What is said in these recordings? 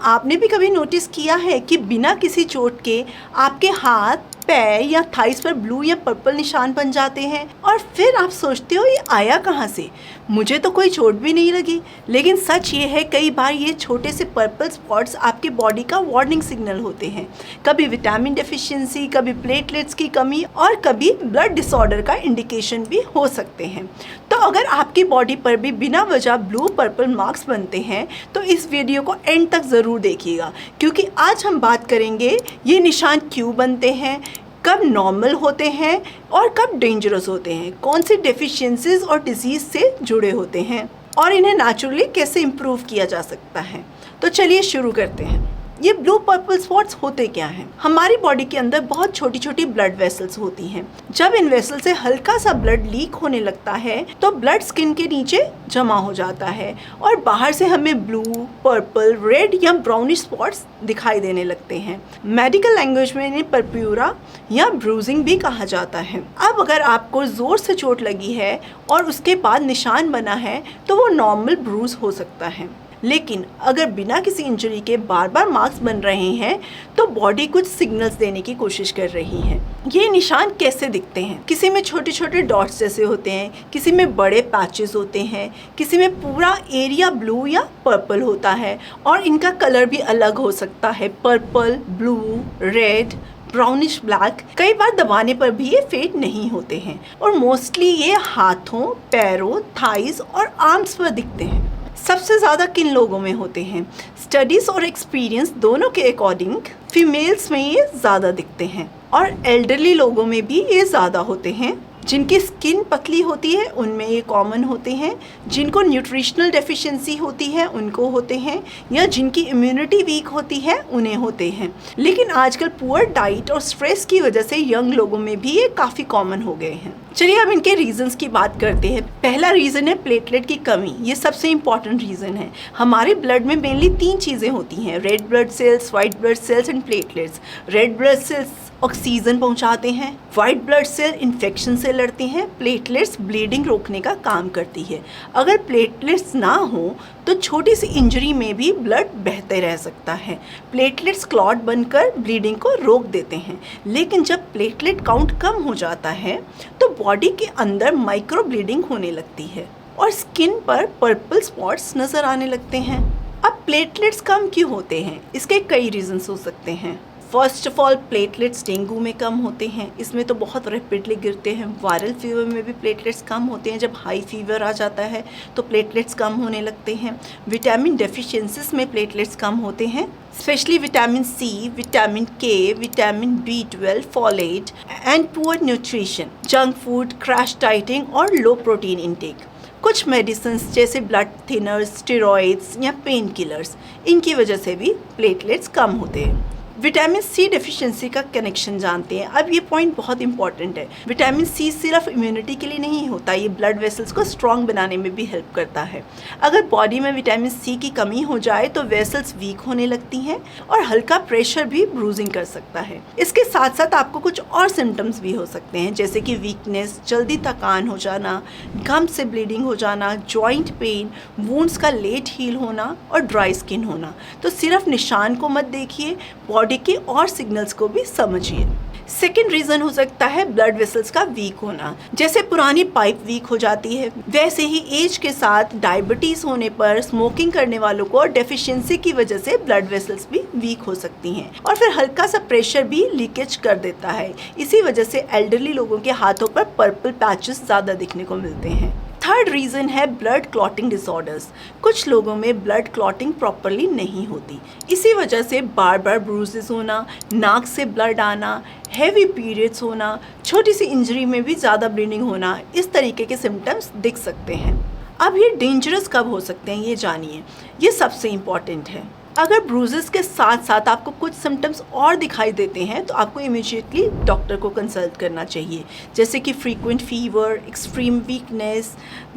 आपने भी कभी नोटिस किया है कि बिना किसी चोट के आपके हाथ, पैर या थाइस पर ब्लू या पर्पल निशान बन जाते हैं और फिर आप सोचते हो ये आया कहाँ से? मुझे तो कोई चोट भी नहीं लगी। लेकिन सच ये है, कई बार ये छोटे से पर्पल स्पॉट्स आपके बॉडी का वार्निंग सिग्नल होते हैं। कभी विटामिन डेफिशिएंसी, कभी प्लेटलेट्स की कमी और कभी ब्लड डिसऑर्डर का इंडिकेशन भी हो सकते हैं। तो अगर आपकी बॉडी पर भी बिना वजह ब्लू पर्पल मार्क्स बनते हैं तो इस वीडियो को एंड तक ज़रूर देखिएगा, क्योंकि आज हम बात करेंगे ये निशान क्यों बनते हैं, कब नॉर्मल होते हैं और कब डेंजरस होते हैं, कौन सी डेफिशिएंसीज और डिजीज़ से जुड़े होते हैं और इन्हें नेचुरली कैसे इम्प्रूव किया जा सकता है। तो चलिए शुरू करते हैं। ये ब्लू पर्पल स्पॉट्स होते क्या हैं? हमारी बॉडी के अंदर बहुत छोटी छोटी ब्लड वेसल्स होती हैं। जब इन वेसल से हल्का सा ब्लड लीक होने लगता है तो ब्लड स्किन के नीचे जमा हो जाता है और बाहर से हमें ब्लू, पर्पल, रेड या ब्राउनिश स्पॉट्स दिखाई देने लगते हैं। मेडिकल लैंग्वेज में इन्हें पर्प्यूरा या ब्रूजिंग भी कहा जाता है। अब अगर आपको ज़ोर से चोट लगी है और उसके बाद निशान बना है तो वो नॉर्मल ब्रूज हो सकता है। लेकिन अगर बिना किसी इंजरी के बार बार मार्क्स बन रहे हैं तो बॉडी कुछ सिग्नल्स देने की कोशिश कर रही है। ये निशान कैसे दिखते हैं? किसी में छोटे छोटे डॉट्स जैसे होते हैं, किसी में बड़े पैचेस होते हैं, किसी में पूरा एरिया ब्लू या पर्पल होता है और इनका कलर भी अलग हो सकता है, purple, blue, red, brownish black. कई बार दबाने पर भी ये फेड नहीं होते हैं और मोस्टली ये हाथों, पैरों, थाइस और आर्म्स पर दिखते हैं। सबसे ज़्यादा किन लोगों में होते हैं? स्टडीज़ और एक्सपीरियंस दोनों के अकॉर्डिंग फीमेल्स में ये ज़्यादा दिखते हैं और एल्डरली लोगों में भी ये ज़्यादा होते हैं। जिनकी स्किन पतली होती है उनमें ये कॉमन होते हैं, जिनको न्यूट्रिशनल डेफिशिएंसी होती है उनको होते हैं, या जिनकी इम्यूनिटी वीक होती है उन्हें होते हैं। लेकिन आजकल पुअर डाइट और स्ट्रेस की वजह से यंग लोगों में भी ये काफ़ी कॉमन हो गए हैं। चलिए अब इनके रीजंस की बात करते हैं। पहला रीज़न है प्लेटलेट की कमी। ये सबसे इम्पॉर्टेंट रीज़न है। हमारे ब्लड में मेनली 3 चीज़ें होती हैं, red blood cells, white blood cells and platelets. Red blood cells oxygen पहुंचाते हैं, वाइट ब्लड सेल इन्फेक्शन से लड़ती हैं, प्लेटलेट्स ब्लीडिंग रोकने का काम करती है। अगर प्लेटलेट्स ना हो तो छोटी सी इंजरी में भी ब्लड बहते रह सकता है। प्लेटलेट्स क्लॉट बनकर ब्लीडिंग को रोक देते हैं। लेकिन जब प्लेटलेट काउंट कम हो जाता है तो बॉडी के अंदर माइक्रो ब्लीडिंग होने लगती है और स्किन पर पर्पल स्पॉट्स नज़र आने लगते हैं। अब प्लेटलेट्स कम क्यों होते हैं? इसके कई रीजंस हो सकते हैं। First of all, platelets dengue में कम होते हैं, इसमें तो बहुत रैपिडली गिरते हैं। वायरल फीवर में भी प्लेटलेट्स कम होते हैं। जब हाई फीवर आ जाता है तो प्लेटलेट्स कम होने लगते हैं। विटामिन डेफिशिएंसीज में प्लेटलेट्स कम होते हैं, specially vitamin C, vitamin K, vitamin B12, folate and poor nutrition, junk food, crash dieting और लो प्रोटीन इंटेक। कुछ मेडिसिन्स जैसे ब्लड थिनर्स, स्टेरॉइड्स या पेन किलर्स, इनकी वजह से भी प्लेटलेट्स कम होते हैं। विटामिन सी डेफिशिएंसी का कनेक्शन जानते हैं। अब ये पॉइंट बहुत इंपॉर्टेंट है। विटामिन सी सिर्फ इम्यूनिटी के लिए नहीं होता, ये ब्लड वेसल्स को स्ट्रॉन्ग बनाने में भी हेल्प करता है। अगर बॉडी में विटामिन सी की कमी हो जाए तो वेसल्स वीक होने लगती हैं और हल्का प्रेशर भी ब्रूजिंग कर सकता है। इसके साथ साथ आपको कुछ और सिम्टम्स भी हो सकते हैं, जैसे कि वीकनेस, जल्दी थकान हो जाना, गम से ब्लीडिंग हो जाना, जॉइंट पेन, वुंड्स का लेट हील होना और ड्राई स्किन होना। तो सिर्फ निशान को मत देखिए, बॉडी के और सिग्नल्स को भी समझिए। सेकेंड रीजन हो सकता है ब्लड वेसल्स का वीक होना। जैसे पुरानी पाइप वीक हो जाती है, वैसे ही एज के साथ डायबिटीज होने पर, स्मोकिंग करने वालों को डेफिशिएंसी की वजह से ब्लड वेसल्स भी वीक हो सकती हैं और फिर हल्का सा प्रेशर भी लीकेज कर देता है। इसी वजह से एल्डरली लोगों के हाथों पर पर्पल पैचेस ज़्यादा दिखने को मिलते हैं। थर्ड रीज़न है ब्लड क्लॉटिंग डिसऑर्डर्स। कुछ लोगों में ब्लड क्लॉटिंग प्रॉपरली नहीं होती, इसी वजह से बार बार ब्रूजेस होना, नाक से ब्लड आना, हैवी पीरियड्स होना, छोटी सी इंजरी में भी ज़्यादा ब्लीडिंग होना, इस तरीके के सिम्टम्स दिख सकते हैं। अब ये डेंजरस कब हो सकते हैं ये जानिए, ये सबसे इम्पॉर्टेंट है। अगर ब्रूजेस के साथ साथ आपको कुछ सिम्टम्स और दिखाई देते हैं तो आपको इमीडिएटली डॉक्टर को कंसल्ट करना चाहिए, जैसे कि फ्रीक्वेंट फीवर, एक्सट्रीम वीकनेस,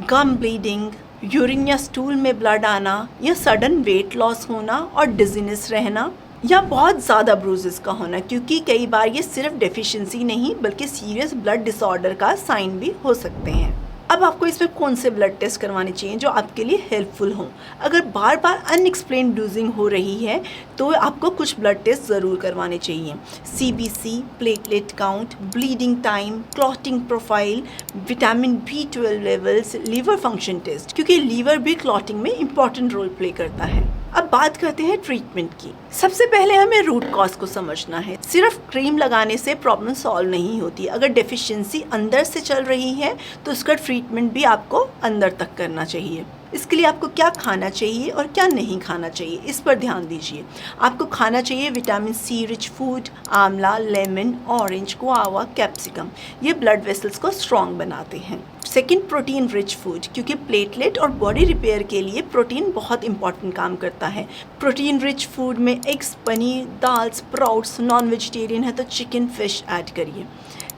गम ब्लीडिंग, यूरिन या स्टूल में ब्लड आना या सडन वेट लॉस होना और डिजीनेस रहना या बहुत ज़्यादा ब्रूजेस का होना, क्योंकि कई बार ये सिर्फ डेफिशिएंसी नहीं बल्कि सीरियस ब्लड डिसऑर्डर का साइन भी हो सकते हैं। अब आपको इसमें कौन से ब्लड टेस्ट करवाने चाहिए जो आपके लिए हेल्पफुल हों। अगर बार बार अनएक्सप्लेन ब्रूजिंग हो रही है तो आपको कुछ ब्लड टेस्ट ज़रूर करवाने चाहिए। CBC, platelet count, bleeding time, clotting profile, vitamin B12 levels, liver function test, क्योंकि लीवर भी क्लॉटिंग में इम्पॉर्टेंट रोल प्ले करता है। अब बात करते हैं ट्रीटमेंट की। सबसे पहले हमें रूट कॉज को समझना है। सिर्फ क्रीम लगाने से प्रॉब्लम सॉल्व नहीं होती। अगर डेफिशिएंसी अंदर से चल रही है तो उसका ट्रीटमेंट भी आपको अंदर तक करना चाहिए। इसके लिए आपको क्या खाना चाहिए और क्या नहीं खाना चाहिए, इस पर ध्यान दीजिए। आपको खाना चाहिए विटामिन C रिच फूड, आंवला, लेमन, ऑरेंज, गुआवा, कैप्सिकम। ये ब्लड वेसल्स को स्ट्रॉन्ग बनाते हैं। सेकंड, प्रोटीन रिच फूड, क्योंकि प्लेटलेट और बॉडी रिपेयर के लिए प्रोटीन बहुत इंपॉर्टेंट काम करता है। प्रोटीन रिच फूड में एग्स, पनीर, दाल, स्प्राउट्स, नॉन वेजिटेरियन है तो चिकन, फिश ऐड करिए।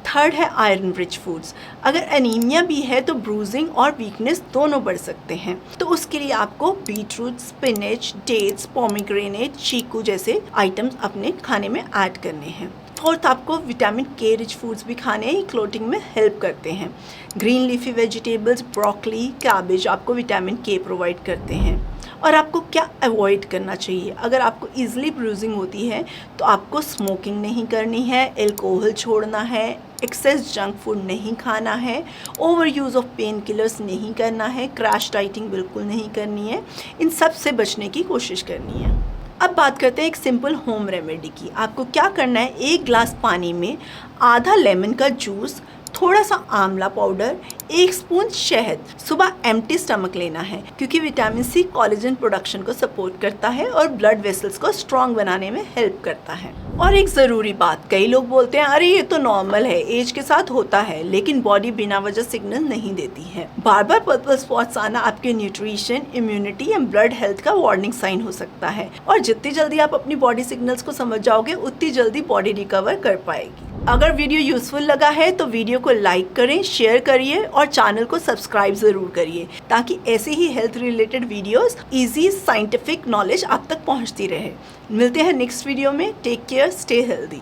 थर्ड है आयरन रिच फूड्स। अगर एनीमिया भी है तो ब्रूजिंग और वीकनेस दोनों बढ़ सकते हैं, तो उसके लिए आपको बीटरूट, स्पिनच, डेट्स, पोमीग्रेनेट, चीकू जैसे आइटम्स अपने खाने में ऐड करने हैं। फोर्थ, आपको विटामिन K रिच फूड्स भी खाने हैं, क्लोटिंग में हेल्प करते हैं। Green leafy vegetables, broccoli, cabbage आपको विटामिन K प्रोवाइड करते हैं। और आपको क्या अवॉइड करना चाहिए? अगर आपको ईजिली ब्रूजिंग होती है तो आपको स्मोकिंग नहीं करनी है, एल्कोहल छोड़ना है, एक्सेस जंक फूड नहीं खाना है, over use of pain killers नहीं करना है, क्रैश डाइटिंग बिल्कुल नहीं करनी है। इन सब से बचने की कोशिश करनी है। अब बात करते हैं एक सिंपल होम रेमेडी की। आपको क्या करना है, 1 ग्लास पानी में आधा लेमन का जूस, थोड़ा सा आंवला पाउडर, 1 स्पून शहद सुबह एम्प्टी स्टमक लेना है, क्योंकि विटामिन C कोलेजन प्रोडक्शन को सपोर्ट करता है और ब्लड वेसल्स को स्ट्रॉन्ग बनाने में हेल्प करता है। और एक ज़रूरी बात, कई लोग बोलते हैं अरे ये तो नॉर्मल है, एज के साथ होता है, लेकिन बॉडी बिना वजह सिग्नल नहीं देती है। बार बार पर्पल स्पॉट्स आना आपके न्यूट्रिशन, इम्यूनिटी या ब्लड हेल्थ का वार्निंग साइन हो सकता है। और जितनी जल्दी आप अपनी बॉडी सिग्नल्स को समझ जाओगे उतनी जल्दी बॉडी रिकवर कर पाएगी। अगर वीडियो यूजफुल लगा है तो वीडियो को लाइक करें, शेयर करिए और चैनल को सब्सक्राइब ज़रूर करिए, ताकि ऐसे ही health related videos, easy scientific knowledge आप तक पहुंचती रहे। मिलते हैं नेक्स्ट वीडियो में। Take care, stay healthy.